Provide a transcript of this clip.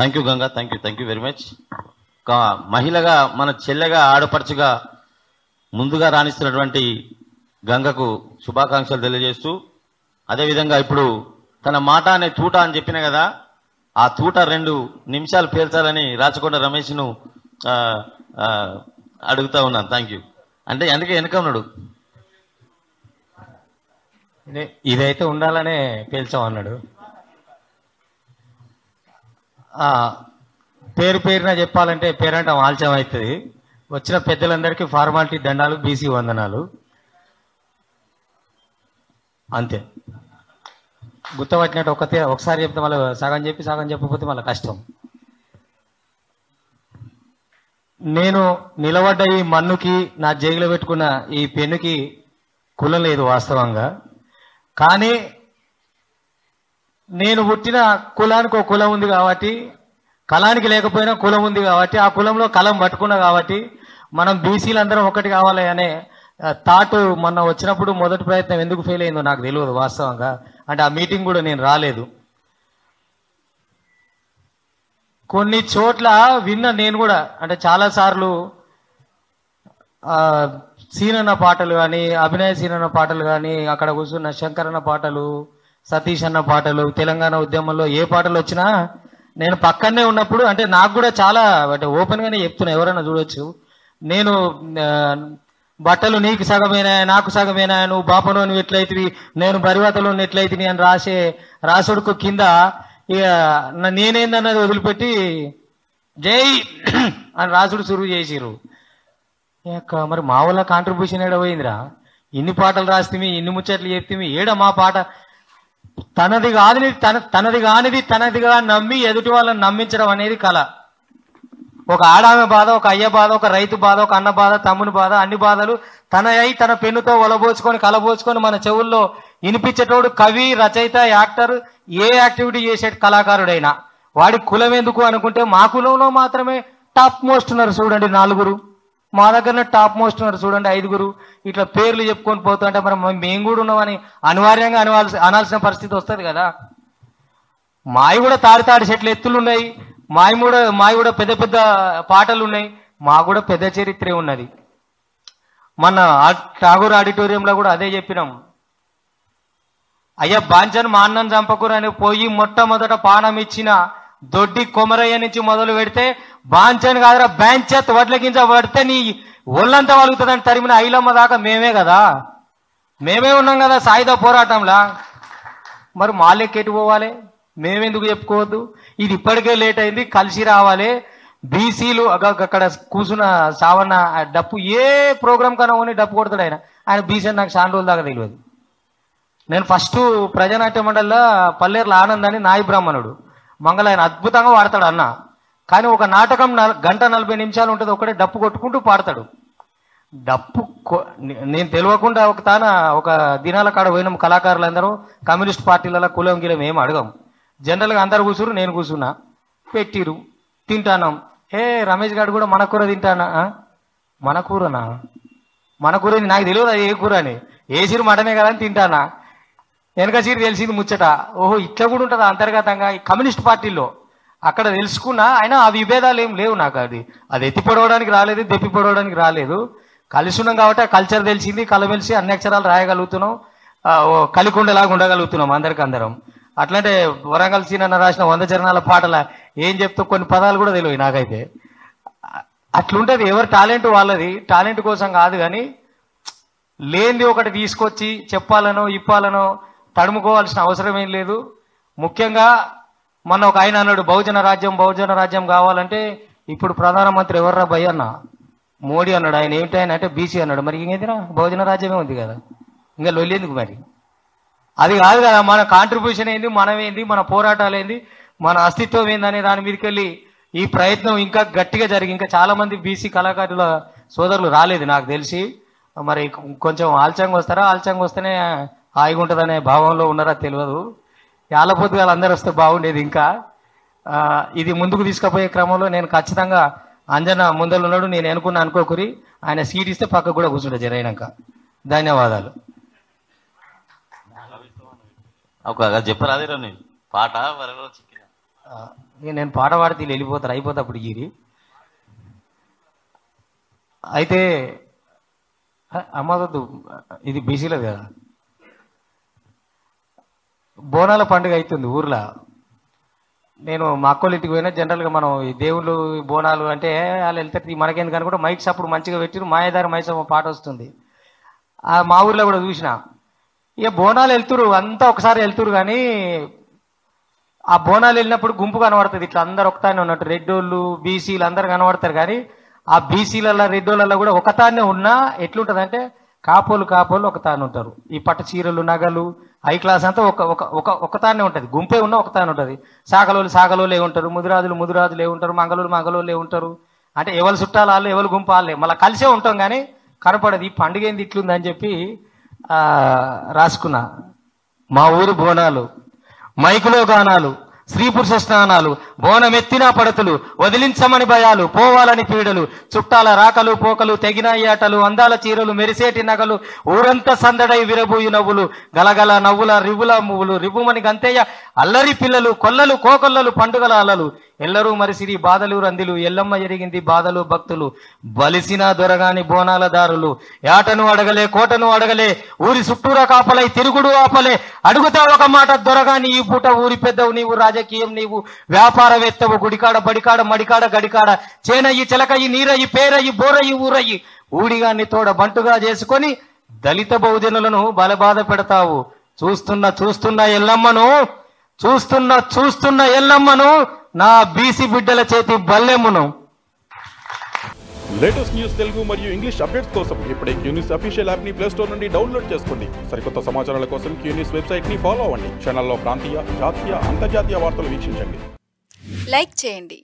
Thank you Ganga, thank you very much. మహిళగా మన చెల్లెగా ఆడపడుచుగా ముందుగా రాణిస్తున్నటువంటి గంగకు శుభాకాంక్షలు తెలియజేస్తూ, అదేవిధంగా ఇప్పుడు తన మాట అనే తూట అని చెప్పిన కదా, ఆ తూట 2 నిమిషాలు పేల్చాలని రాచకొండ రమేష్ను అడుగుతా ఉన్నాను. Thank you. అంటే అందుకే వెనక ఉన్నాడు, ఇదైతే ఉండాలనే పేల్చామన్నాడు. పేరున చెప్పాలంటే పేరంట ఆల్చం అవుతుంది. వచ్చిన పెద్దలందరికీ ఫార్మాలిటీ దండాలు, బీసీ వందనాలు, అంతే. గుర్తుపట్టినట్టు ఒకసారి చెప్తే మళ్ళీ సగం చెప్పకపోతే మళ్ళీ కష్టం. నేను నిలబడ్డ ఈ మన్నుకి, నా జేగులో పెట్టుకున్న ఈ పెన్నుకి కులం లేదు వాస్తవంగా. కానీ నేను పుట్టిన కులానికి ఒక కులం ఉంది కాబట్టి, కళానికి లేకపోయినా కులం ఉంది కాబట్టి, ఆ కులంలో కలం పట్టుకున్నా కాబట్టి, మనం బీసీలందరం ఒకటి కావాలి అనే థాట్ మొన్న వచ్చినప్పుడు మొదటి ప్రయత్నం ఎందుకు ఫెయిల్ అయిందో నాకు తెలియదు వాస్తవంగా. అంటే ఆ మీటింగ్ కూడా నేను రాలేదు. కొన్ని చోట్ల విన్నా నేను కూడా, అంటే చాలాసార్లు సీనన్న పాటలు కానీ, అభినయ సీనన్న పాటలు కానీ, అక్కడ కూర్చున్న శంకరన్న పాటలు, సతీష్ అన్న పాటలు, తెలంగాణ ఉద్యమంలో ఏ పాటలు వచ్చినా నేను పక్కనే ఉన్నప్పుడు, అంటే నాకు కూడా చాలా అంటే ఓపెన్గానే చెప్తున్నా, ఎవరైనా చూడొచ్చు. నేను బట్టలు నీకు సగమేనా నాకు సగమేనా, నువ్వు బాపనోని ఎట్లయితివి, నేను బరివాతలో ఎట్లయితిని అని రాసుడుకు కింద ఇక నేనేందన్నది వదిలిపెట్టి జై అని రాసుడు సురువు చేసిరు. మరి మా వాళ్ళ కాంట్రిబ్యూషన్ ఏడ పోయిందిరా? ఇన్ని పాటలు రాస్తే, ఇన్ని ముచ్చట్లు చెప్తే, ఏడ మా పాట తనది కానిది తనదిగా నమ్మి ఎదుటి వాళ్ళని నమ్మించడం అనేది కళ. ఒక ఆడామె బాధ, ఒక అయ్య బాధ, ఒక రైతు బాధ, ఒక అన్న బాధ, తమ్ముని బాధ, అన్ని బాధలు తన పెన్నుతో ఒలబోచుకొని కలబోచుకొని మన చెవుల్లో వినిపించేటోడు కవి, రచయిత, యాక్టర్, ఏ యాక్టివిటీ చేసే కళాకారుడైనా వాడి కులం ఎందుకు అనుకుంటే, మా కులంలో మాత్రమే టాప్ మోస్ట్ ఉన్నారు చూడండి 4, మా దగ్గరనే టాప్ మోస్ట్ ఉన్నారు చూడండి 5. ఇట్లా పేర్లు చెప్పుకొని పోతుంటే మరి మేము కూడా ఉన్నామని అనివార్యంగా అనాల్సిన పరిస్థితి వస్తుంది కదా. మావి కూడా తాడి చెట్లు ఎత్తులు ఉన్నాయి, మావి కూడా పెద్ద పెద్ద పాటలు ఉన్నాయి, మాకు కూడా పెద్ద చరిత్రే ఉన్నది. మన ఠాగూర్ ఆడిటోరియంలో కూడా అదే చెప్పినాం. అయ్యా బాంచన్ మా అన్నం చంపకూర అని పోయి మొట్టమొదట పానం ఇచ్చిన దొడ్డి కొమరయ్య నుంచి మొదలు పెడితే, బాంచన్ కాదురా బ్యాంచెత్ వడ్లకించ పడితే నీ ఒళ్ళంతా వలుగుతుందని తరిమిన ఐలమ్మ దాకా మేమే కదా, మేమే ఉన్నాం కదా సాయుధ పోరాటంలా. మరి మా లెక్కెటు పోవాలి? మేమెందుకు చెప్పుకోవద్దు? ఇది ఇప్పటికే లేట్ అయింది, కలిసి రావాలి. బీసీలు అక్కడ కూర్చున్న సావన్న డప్పు ఏ ప్రోగ్రామ్ కన్నా ఓని డప్పు కొడతాడు ఆయన బీసీ అని నాకు చాలా రోజుల దాకా తెలియదు. నేను ఫస్ట్ ప్రజానాట్య మండలిలో పల్లేరుల ఆనందాన్ని నాయి బ్రాహ్మణుడు మంగళ ఆయన అద్భుతంగా వాడతాడు అన్న. కానీ ఒక నాటకం 1:40 ఉంటుంది, ఒకటే డప్పు కొట్టుకుంటూ పాడతాడు. డప్పు నేను తెలియకుండా ఒక దినాల కాడ పోయినాం కళాకారులందరూ, కమ్యూనిస్ట్ పార్టీలలో కులం గిలం ఏం అడగం. జనరల్గా అందరు కూర్చురు, నేను కూర్చున్నా, పెట్టిరు, తింటానాం. రమేష్ గారు కూడా మన కూర తింటానా? మన కూరనా? మన కూర నాకు తెలియదు అది ఏ కూర అని, ఏసిరు మటనే కదా అని తింటానా. వెనక సీరు తెలిసింది ముచ్చట, ఓహో ఇట్లా కూడా ఉంటుందా అంతర్గతంగా ఈ కమ్యూనిస్ట్ పార్టీలో. అక్కడ తెలుసుకున్నా, అయినా ఆ విభేదాలు ఏం లేవు నాకు. అది ఎత్తి పొడవడానికి రాలేదు, దెప్పి పొడవడానికి రాలేదు. కలిసి ఉన్నాం కాబట్టి ఆ కల్చర్ తెలిసింది, కలమెలిసి అన్ని అక్షరాలు రాయగలుగుతున్నాం, కలికుండలాగా ఉండగలుగుతున్నాం అందరం. అట్లంటే వరంగల్ సీనన్న రాసిన 100 చరణాల పాటల ఏం చెప్తా కొన్ని పదాలు కూడా తెలియదు నాకైతే. అట్లుంటది, ఎవరి టాలెంట్ వాళ్ళది. టాలెంట్ కోసం కాదు కానీ లేనిది ఒకటి తీసుకొచ్చి చెప్పాలనో ఇప్పాలనో తడుముకోవాల్సిన అవసరం ఏం లేదు. ముఖ్యంగా మొన్న ఒక ఆయన అన్నాడు, బహుజన రాజ్యం కావాలంటే ఇప్పుడు ప్రధానమంత్రి ఎవర్రా భయ్య అన్న? మోడీ అన్నాడు. ఆయన ఏమిటి ఆయన అంటే బీసీ అన్నాడు. మరి ఇంకేదిరా బహుజన రాజ్యమే ఉంది కదా, ఇంకా లొల్లేందుకు మరి? అది కాదు కదా మన కాంట్రిబ్యూషన్ ఏంది, మనమేంది, మన పోరాటాలు ఏంది, మన అస్తిత్వం ఏందనే దాని మీదకి వెళ్ళి ఈ ప్రయత్నం ఇంకా గట్టిగా జరిగి ఇంకా చాలా మంది బీసీ కళాకారుల సోదరులు రాలేదు నాకు తెలిసి. మరి కొంచెం ఆల్చంగా వస్తారా? ఆల్చంగా వస్తేనే హాయిగా ఉంటుందనే భావంలో ఉన్నారా తెలియదు. యాలపోతు వాళ్ళందరూ వస్తే బాగుండేది. ఇంకా ఇది ముందుకు తీసుకుపోయే క్రమంలో నేను ఖచ్చితంగా అంజన ముందలు ఉన్నాడు, నేను అనుకోకురి, ఆయన సీట్ ఇస్తే పక్కకు కూడా కూర్చుంటే జరైనాక. ధన్యవాదాలు. ఒక చెప్పరాదే పాట ఇక నేను పాట పాడితే వీళ్ళు వెళ్ళిపోతారు, అయిపోతా అప్పుడు గిరి. అయితే అమ్మదొద్దు, ఇది బీసీలది కదా. బోనాల పండుగ అవుతుంది ఊర్లో. నేను మా అక్కోళ్ళ ఇంటికి పోయినా. జనరల్గా మనం ఈ దేవుళ్ళు బోనాలు అంటే వాళ్ళు వెళ్తారు, మనకేందుకు కానీ కూడా మైక్స్ అప్పుడు మంచిగా పెట్టిరు. మాయదారి మైసమ్మ పాట వస్తుంది. మా ఊర్లో కూడా చూసిన. ఇక బోనాలు వెళ్తురు, అంతా ఒకసారి వెళ్తురు. కానీ ఆ బోనాలు వెళ్ళినప్పుడు గుంపు కనబడుతుంది, ఇట్లా అందరు ఒకతానే ఉన్నట్టు. రెడ్డోళ్ళు బీసీలు అందరు కనబడతారు. కానీ ఆ బీసీలలో రెడ్డోళ్ళలో కూడా ఒకతానే ఉన్నా ఎట్లుంటుంది అంటే కాపోలు ఒకతానే ఉంటారు. ఈ పట్టు చీరలు నగలు హై క్లాస్ అంతా ఒకతానే ఉంటుంది. గుంపే ఉన్నా ఒకతానే ఉంటుంది. సాగలోళ్ళే ఉంటారు, ముదిరాజులే ఉంటారు, మంగళోళ్ళే ఉంటారు. అంటే ఎవరు చుట్టాలు వాళ్ళు, ఎవరు గుంపు వాళ్ళే, మళ్ళీ కలిసే ఉంటాం. కానీ కనపడదు. ఈ పండుగ ఏంది ఇట్లుందని చెప్పి రాసుకున్నా. మా ఊరు బోనాలు, మైకులో గానాలు, స్త్రీ పురుష స్నానాలు, బోనమెత్తిన పడతులు, వదిలించమని భయాలు, పోవాలని పీడలు, చుట్టాల రాకలు పోకలు, తెగిన ఏటలు, అందాల చీరలు, మెరిసేటి నగలు, ఊరంతా సందడై విరబూయి నవ్వులు, గలగల నవ్వుల రివ్వుల మువ్వులు, రివ్వుమని గంతయ్య అల్లరి పిల్లలు, కొల్లలు కోకొల్లలు, పండుగల అలలు, ఎల్లరూ మరిసిరి బాధలు రందిలు, ఎల్లమ్మ ఎరిగింది బాధలు భక్తులు, బలిసిన దొరగాని బోనాల దారులు, ఏటను అడగలే కోటను అడగలే, ఊరి చుట్టూరా కాపలై తిరుగుడు ఆపలే, అడుగుతా ఒక మాట దొరగాని ఈ పూట ఊరి పెద్దవు నీవు, రాజకీయం నీవు, వ్యాపారవేత్తవు, గుడికాడ బడికాడ మడికాడ గడికాడ, చేనయ్యి చిలకయ్యి నీరయ్యి పేరయ్యి బోరయ్యి ఊరయ్యి, ఊడిగాన్ని తోడ బంటుగా చేసుకొని దళిత బహుజనులను బలబాధ పెడతావు. చూస్తున్న ఎల్లమ్మను నా బీసీ బిడ్డల చేతి బల్లెమ్మును. లేటెస్ట్ న్యూస్ తెలుగు మరియు ఇంగ్లీష్ అప్డేట్స్ కోసం ఇప్పుడే క్యూన్యూస్ అఫీషియల్ యాప్ ని ప్లే స్టోర్ నుండి డౌన్లోడ్ చేసుకోండి. సరికొత్త సమాచారాల కోసం క్యూన్యూస్ వెబ్సైట్ ని ఫాలో అవ్వండి. ఛానల్లో ప్రాంతీయ, జాతీయ, అంతర్జాతీయ వార్తలు వీక్షించండి. లైక్ చేయండి.